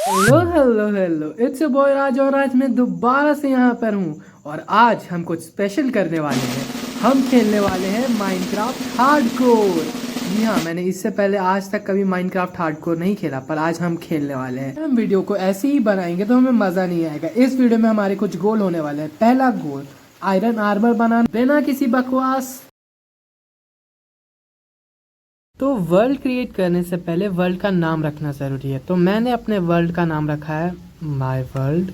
Hello hello hello, it's boy Raj और आज मैं दोबारा से यहाँ पर हूँ। और आज हम कुछ स्पेशल करने वाले हैं। हम खेलने वाले हैं माइनक्राफ्ट हार्डकोर। जी हाँ, मैंने इससे पहले आज तक कभी माइनक्राफ्ट हार्डकोर नहीं खेला, पर आज हम खेलने वाले हैं। हम वीडियो को ऐसे ही बनाएंगे तो हमें मज़ा नहीं आएगा। इस वीडियो में हमारे कुछ गोल होने वाले हैं। पहला गोल, आयरन आर्मर बनाना बिना किसी बकवास। तो वर्ल्ड क्रिएट करने से पहले वर्ल्ड का नाम रखना ज़रूरी है। तो मैंने अपने वर्ल्ड का नाम रखा है माय वर्ल्ड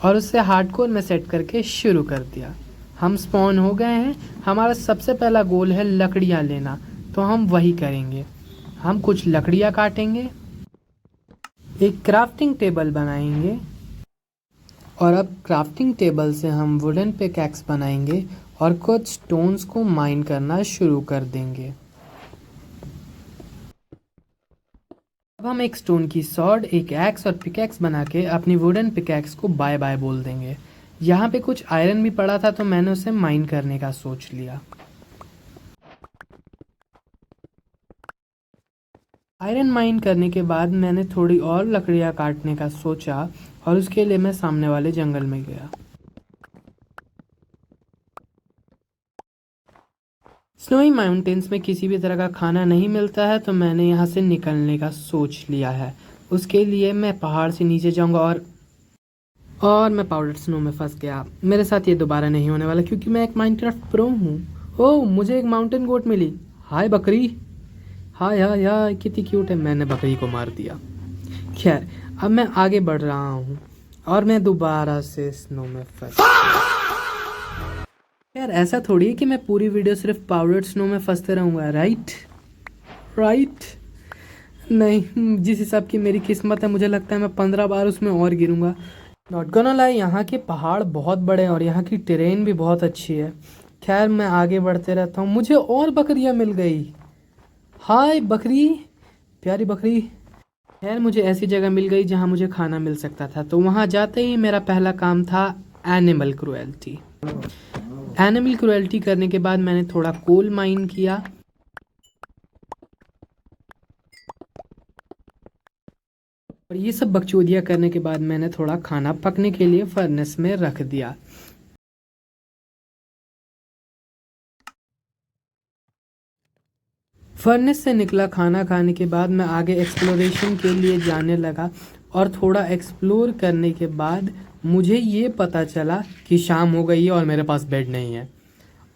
और उससे हार्डकोर में सेट करके शुरू कर दिया। हम स्पॉन हो गए हैं। हमारा सबसे पहला गोल है लकड़ियाँ लेना, तो हम वही करेंगे। हम कुछ लकड़ियाँ काटेंगे, एक क्राफ्टिंग टेबल बनाएंगे और अब क्राफ्टिंग टेबल से हम वुडन पिकैक्स बनाएंगे और कुछ स्टोन्स को माइन करना शुरू कर देंगे। अब हम एक स्टोन की सॉर्ड, एक एक्स और पिकैक्स बना के अपनी वुडन पिकैक्स को बाय बाय बोल देंगे। यहाँ पे कुछ आयरन भी पड़ा था तो मैंने उसे माइन करने का सोच लिया। आयरन माइन करने के बाद मैंने थोड़ी और लकड़ियाँ काटने का सोचा और उसके लिए मैं सामने वाले जंगल में गया। स्नोई माउंटेन्स में किसी भी तरह का खाना नहीं मिलता है, तो मैंने यहाँ से निकलने का सोच लिया है। उसके लिए मैं पहाड़ से नीचे जाऊँगा और मैं पाउडर स्नो में फंस गया। मेरे साथ ये दोबारा नहीं होने वाला क्योंकि मैं एक माइनक्राफ्ट प्रो हूँ। ओह, मुझे एक माउंटेन गोट मिली। हाय बकरी, हाय हाय हाय, कितनी क्यूट है। मैंने बकरी को मार दिया। खैर, अब मैं आगे बढ़ रहा हूँ और मैं दोबारा से स्नो में फंस। यार, ऐसा थोड़ी है कि मैं पूरी वीडियो सिर्फ पाउडर स्नो में फंसते रहूँगा। राइट राइट, नहीं, जिस हिसाब की मेरी किस्मत है मुझे लगता है मैं 15 बार उसमें और गिरूंगा। नॉट गोना लाई, यहाँ के पहाड़ बहुत बड़े हैं और यहाँ की टेरेन भी बहुत अच्छी है। खैर, मैं आगे बढ़ते रहता हूँ। मुझे और बकरियाँ मिल गई। हाय बकरी, प्यारी बकरी। खैर, मुझे ऐसी जगह मिल गई जहाँ मुझे खाना मिल सकता था, तो वहाँ जाते ही मेरा पहला काम था एनिमल क्रुएल्टी। एनिमल क्रुएल्टी करने के बाद मैंने थोड़ा कोल माइन किया और ये सब बकचोदियाँ करने के बाद मैंने थोड़ा खाना पकने के लिए फर्नेस में रख दिया। फर्नेस से निकला खाना खाने के बाद मैं आगे एक्सप्लोरेशन के लिए जाने लगा और थोड़ा एक्सप्लोर करने के बाद मुझे ये पता चला कि शाम हो गई है और मेरे पास बेड नहीं है।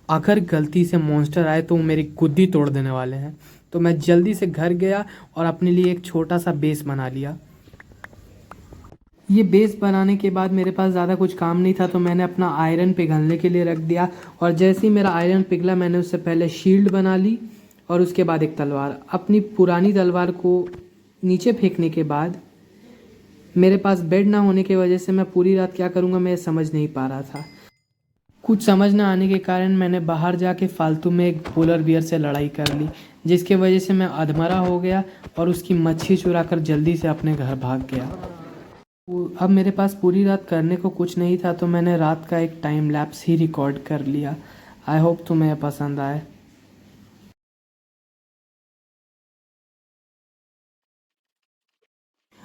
अगर गलती से मॉन्स्टर आए तो वो मेरी गुद्दी तोड़ देने वाले हैं। तो मैं जल्दी से घर गया और अपने लिए एक छोटा सा बेस बना लिया। ये बेस बनाने के बाद मेरे पास ज़्यादा कुछ काम नहीं था, तो मैंने अपना आयरन पिघलने के लिए रख दिया और जैसे ही मेरा आयरन पिघला मैंने उससे पहले शील्ड बना ली और उसके बाद एक तलवार। अपनी पुरानी तलवार को नीचे फेंकने के बाद मेरे पास बेड ना होने की वजह से मैं पूरी रात क्या करूँगा मैं समझ नहीं पा रहा था। कुछ समझ ना आने के कारण मैंने बाहर जाके फालतू में एक पोलर बियर से लड़ाई कर ली, जिसके वजह से मैं अधमरा हो गया और उसकी मच्छी चुरा कर जल्दी से अपने घर भाग गया। अब मेरे पास पूरी रात करने को कुछ नहीं था, तो मैंने रात का एक टाइम लैप्स ही रिकॉर्ड कर लिया। आई होप तुम्हें पसंद आए।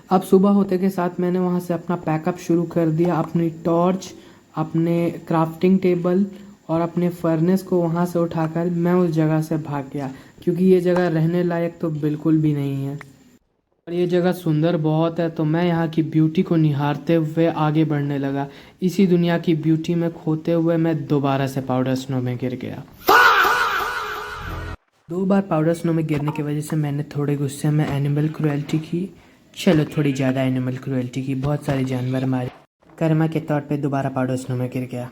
अब सुबह होते के साथ मैंने वहाँ से अपना पैकअप शुरू कर दिया। अपनी टॉर्च, अपने क्राफ्टिंग टेबल और अपने फर्नेस को वहाँ से उठाकर मैं उस जगह से भाग गया, क्योंकि ये जगह रहने लायक तो बिल्कुल भी नहीं है और ये जगह सुंदर बहुत है। तो मैं यहाँ की ब्यूटी को निहारते हुए आगे बढ़ने लगा। इसी दुनिया की ब्यूटी में खोते हुए मैं दोबारा से पाउडर स्नो में गिर गया। 2 बार पाउडर स्नो में गिरने की वजह से मैंने थोड़े गुस्से में एनिमल क्रुएल्टी की। चलो, थोड़ी ज़्यादा एनिमल क्रुएल्टी की, बहुत सारे जानवर मारे। कर्मा के तौर पे दोबारा पाउडर स्नो में गिर गया।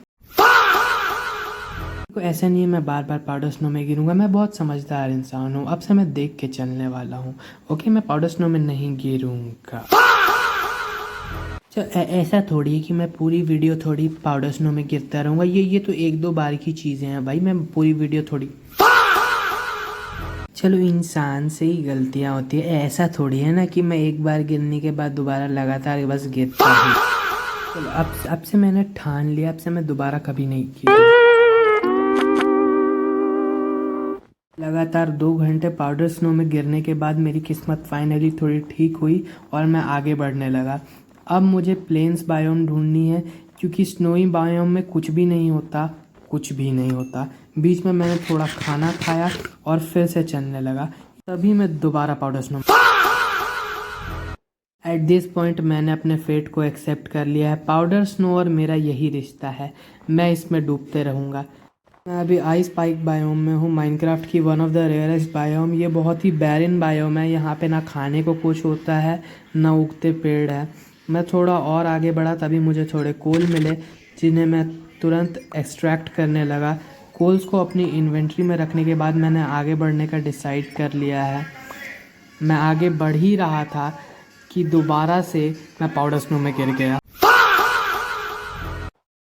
तो ऐसा नहीं है मैं बार बार पाउडर स्नो में गिरूंगा, मैं बहुत समझदार इंसान हूँ। अब से मैं देख के चलने वाला हूँ। ओके, मैं पाउडर स्नो में नहीं गिरूंगा। ऐसा थोड़ी है कि मैं पूरी वीडियो थोड़ी पाउडर स्नो में गिरता रहूँगा। ये तो 1-2 बार की चीज़ें हैं भाई, मैं पूरी वीडियो थोड़ी। चलो, इंसान से ही गलतियाँ होती है। ऐसा थोड़ी है ना कि मैं एक बार गिरने के बाद दोबारा लगातार बस गिरता हूँ। चलो, अब से मैंने ठान लिया, अब से मैं दोबारा कभी नहीं गिरूँगा। लगातार 2 घंटे पाउडर स्नो में गिरने के बाद मेरी किस्मत फाइनली थोड़ी ठीक हुई और मैं आगे बढ़ने लगा। अब मुझे प्लेन्स बायोम ढूंढनी है क्योंकि स्नोई बायोम में कुछ भी नहीं होता, कुछ भी नहीं होता। बीच में मैंने थोड़ा खाना खाया और फिर से चलने लगा। तभी मैं दोबारा powder snow. At this point मैंने अपने फेट को एक्सेप्ट कर लिया है। पाउडर स्नो और मेरा यही रिश्ता है, मैं इसमें डूबते रहूँगा। मैं अभी आइस स्पाइक बायोम में हूँ, माइनक्राफ्ट की one of the rarest biome. ये बहुत ही बैरन बायोम है, यहाँ पे ना खाने को कुछ होता है ना उगते पेड़ है। मैं थोड़ा और आगे बढ़ा तभी मुझे थोड़े कोल मिले जिन्हें मैं तुरंत एक्सट्रैक्ट करने लगा। कोल्स को अपनी इन्वेंट्री में रखने के बाद मैंने आगे बढ़ने का डिसाइड कर लिया है। मैं आगे बढ़ ही रहा था कि दोबारा से मैं पाउडर स्नो में गिर गया।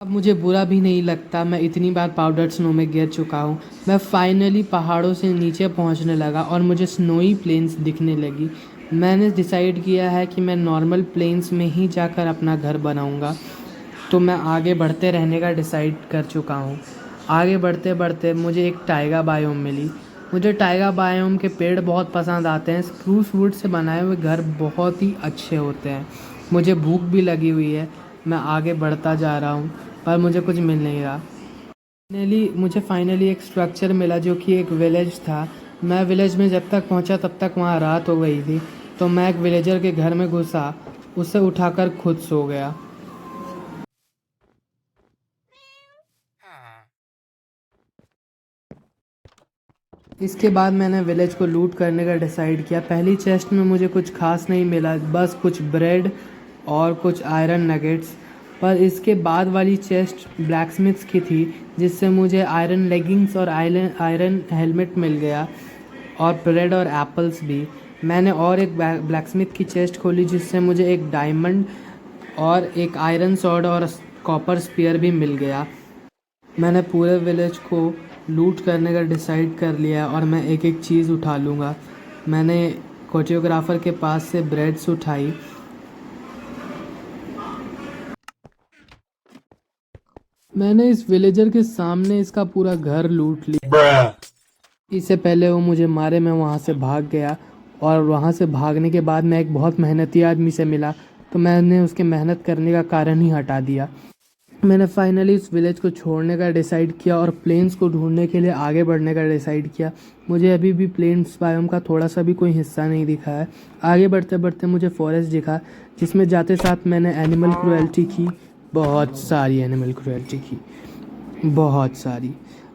अब मुझे बुरा भी नहीं लगता, मैं इतनी बार पाउडर स्नो में गिर चुका हूँ। मैं फाइनली पहाड़ों से नीचे पहुँचने लगा और मुझे स्नोई प्लेन्स दिखने लगी। मैंने डिसाइड किया है कि मैं नॉर्मल प्लेन्स में ही जाकर अपना घर बनाऊँगा, तो मैं आगे बढ़ते रहने का डिसाइड कर चुका हूँ। आगे बढ़ते बढ़ते मुझे एक टाइगा बायोम मिली। मुझे टाइगा बायोम के पेड़ बहुत पसंद आते हैं। स्प्रूस वुड से बनाए हुए घर बहुत ही अच्छे होते हैं। मुझे भूख भी लगी हुई है, मैं आगे बढ़ता जा रहा हूँ पर मुझे कुछ मिल नहीं रहा। मुझे फाइनली एक स्ट्रक्चर मिला जो कि एक विलेज था। मैं विलेज में जब तक पहुंचा तब तक वहां रात हो गई थी, तो मैं एक विलेजर के घर में घुसा, उसे उठाकर खुद सो गया। इसके बाद मैंने विलेज को लूट करने का डिसाइड किया। पहली चेस्ट में मुझे कुछ खास नहीं मिला, बस कुछ ब्रेड और कुछ आयरन नगेट्स। पर इसके बाद वाली चेस्ट ब्लैकस्मिथ्स की थी, जिससे मुझे आयरन लेगिंग्स और आयरन हेलमेट मिल गया और ब्रेड और एप्पल्स भी। मैंने और एक ब्लैकस्मिथ की चेस्ट खोली जिससे मुझे एक डायमंड और एक आयरन सॉर्ड और कॉपर स्पीयर भी मिल गया। मैंने पूरे विलेज को लूट करने का डिसाइड कर लिया और मैं एक एक चीज़ उठा लूँगा। मैंने कोरियोग्राफर के पास से ब्रेड्स उठाई। मैंने इस विलेजर के सामने इसका पूरा घर लूट लिया। इससे पहले वो मुझे मारे, मैं वहाँ से भाग गया और वहाँ से भागने के बाद मैं एक बहुत मेहनती आदमी से मिला, तो मैंने उसके मेहनत करने का कारण ही हटा दिया। मैंने फाइनली इस विलेज को छोड़ने का डिसाइड किया और प्लेन्स को ढूंढने के लिए आगे बढ़ने का डिसाइड किया। मुझे अभी भी प्लेन्स बायोम का थोड़ा सा भी कोई हिस्सा नहीं दिखा है। आगे बढ़ते बढ़ते मुझे फॉरेस्ट दिखा, जिसमें जाते साथ मैंने एनिमल क्रुएल्टी की, बहुत सारी एनिमल क्रुएल्टी की, बहुत सारी।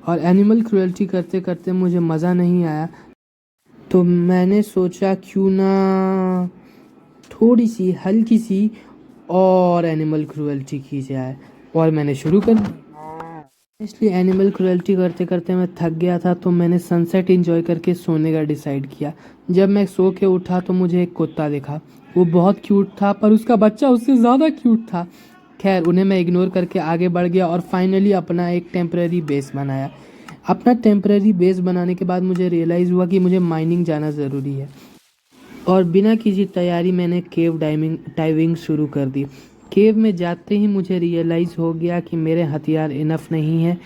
और एनिमल क्रुएल्टी करते करते मुझे मज़ा नहीं आया, तो मैंने सोचा क्यों ना थोड़ी सी हल्की सी और एनिमल क्रुएल्टी की जाए, और मैंने शुरू कर दी। इसलिए एनिमल क्रुएल्टी करते करते मैं थक गया था, तो मैंने सनसेट एंजॉय करके सोने का डिसाइड किया। जब मैं सो के उठा तो मुझे एक कुत्ता दिखा। वो बहुत क्यूट था पर उसका बच्चा उससे ज़्यादा क्यूट था। खैर, उन्हें मैं इग्नोर करके आगे बढ़ गया और फाइनली अपना एक टेम्परेरी बेस बनाया। अपना टेम्परेरी बेस बनाने के बाद मुझे रियलाइज़ हुआ कि मुझे माइनिंग जाना ज़रूरी है, और बिना किसी तैयारी मैंने केव डाइविंग शुरू कर दी। केव में जाते ही मुझे रियलाइज़ हो गया कि मेरे हथियार इनफ नहीं है।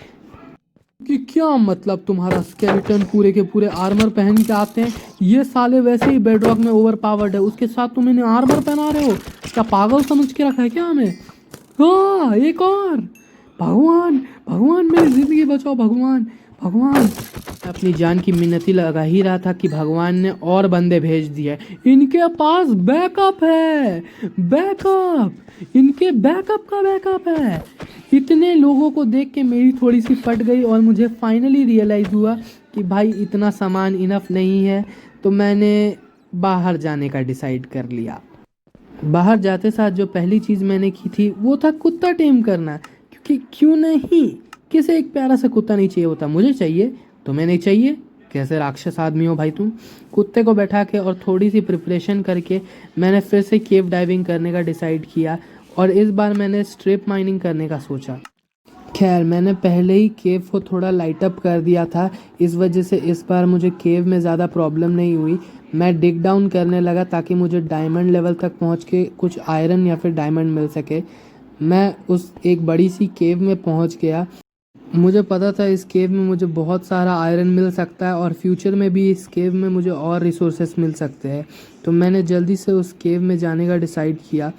कि क्या मतलब, तुम्हारा स्केलेटन पूरे के पूरे आर्मर पहन के आते हैं, ये साले वैसे ही बेडरॉक में ओवर पावर्ड है, उसके साथ तुम इन्हें आर्मर पहना रहे हो? क्या पागल समझ के रखा है क्या हमें? हाँ, एक और। भगवान, भगवान मेरी जिंदगी बचाओ, भगवान, भगवान। अपनी जान की मिन्नती लगा ही रहा था कि भगवान ने और बंदे भेज दिए। इनके पास बैकअप है, बैकअप, इनके बैकअप का बैकअप है। इतने लोगों को देख के मेरी थोड़ी सी फट गई और मुझे फाइनली रियलाइज़ हुआ कि भाई इतना सामान इनफ नहीं है, तो मैंने बाहर जाने का डिसाइड कर लिया। बाहर जाते साथ जो पहली चीज़ मैंने की थी वो था कुत्ता टेम करना, क्योंकि क्यों नहीं, किसे एक प्यारा सा कुत्ता नहीं चाहिए होता? मुझे चाहिए, तुम्हें नहीं चाहिए? कैसे राक्षस आदमी हो भाई तुम। कुत्ते को बैठा के और थोड़ी सी प्रिपरेशन करके मैंने फिर से केव डाइविंग करने का डिसाइड किया, और इस बार मैंने स्ट्रिप माइनिंग करने का सोचा। खैर, मैंने पहले ही केव को थोड़ा लाइट अप कर दिया था, इस वजह से इस बार मुझे केव में ज़्यादा प्रॉब्लम नहीं हुई। मैं डिग डाउन करने लगा ताकि मुझे डायमंड लेवल तक पहुंच के कुछ आयरन या फिर डायमंड मिल सके। मैं उस एक बड़ी सी केव में पहुंच गया। मुझे पता था इस केव में मुझे बहुत सारा आयरन मिल सकता है और फ्यूचर में भी इस केव में मुझे और रिसोर्सेस मिल सकते हैं। तो मैंने जल्दी से उस केव में जाने का डिसाइड किया।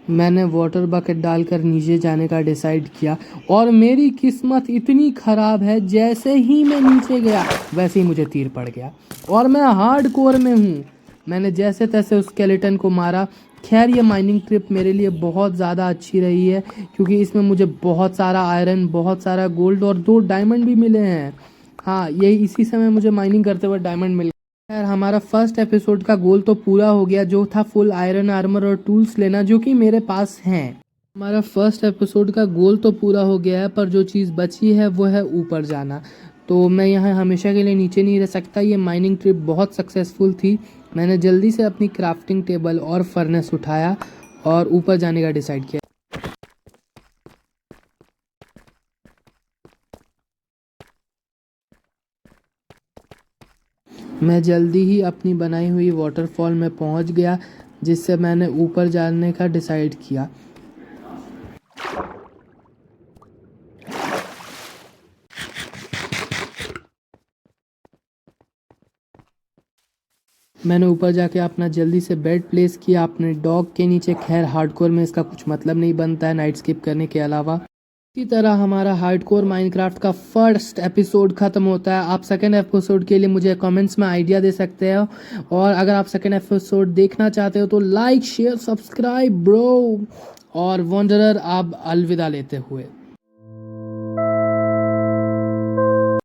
मैंने वाटर बकेट डालकर नीचे जाने का डिसाइड किया और मेरी किस्मत इतनी ख़राब है, जैसे ही मैं नीचे गया वैसे ही मुझे तीर पड़ गया और मैं हार्ड कोर में हूँ। मैंने जैसे तैसे उस स्केलेटन को मारा। खैर ये माइनिंग ट्रिप मेरे लिए बहुत ज़्यादा अच्छी रही है क्योंकि इसमें मुझे बहुत सारा आयरन, बहुत सारा गोल्ड और 2 डायमंड भी मिले हैं। हाँ, यही इसी समय मुझे माइनिंग करते हुए डायमंड मिल। यार हमारा फर्स्ट एपिसोड का गोल तो पूरा हो गया, जो था फुल आयरन आर्मर और टूल्स लेना, जो कि मेरे पास हैं। हमारा फर्स्ट एपिसोड का गोल तो पूरा हो गया है, पर जो चीज़ बची है वो है ऊपर जाना। तो मैं यहाँ हमेशा के लिए नीचे नहीं रह सकता। ये माइनिंग ट्रिप बहुत सक्सेसफुल थी। मैंने जल्दी से अपनी क्राफ्टिंग टेबल और फर्नेस उठाया और ऊपर जाने का डिसाइड किया। मैं जल्दी ही अपनी बनाई हुई वाटरफॉल में पहुंच गया, जिससे मैंने ऊपर जाने का डिसाइड किया। मैंने ऊपर जाके अपना जल्दी से बेड प्लेस किया अपने डॉग के नीचे। खैर हार्डकोर में इसका कुछ मतलब नहीं बनता है नाइट स्किप करने के अलावा। इसी तरह हमारा हार्डकोर माइनक्राफ्ट का फर्स्ट एपिसोड ख़त्म होता है। आप सेकंड एपिसोड के लिए मुझे कमेंट्स में आइडिया दे सकते हो, और अगर आप सेकंड एपिसोड देखना चाहते हो तो लाइक शेयर सब्सक्राइब ब्रो। और वंडरर आप अलविदा लेते हुए।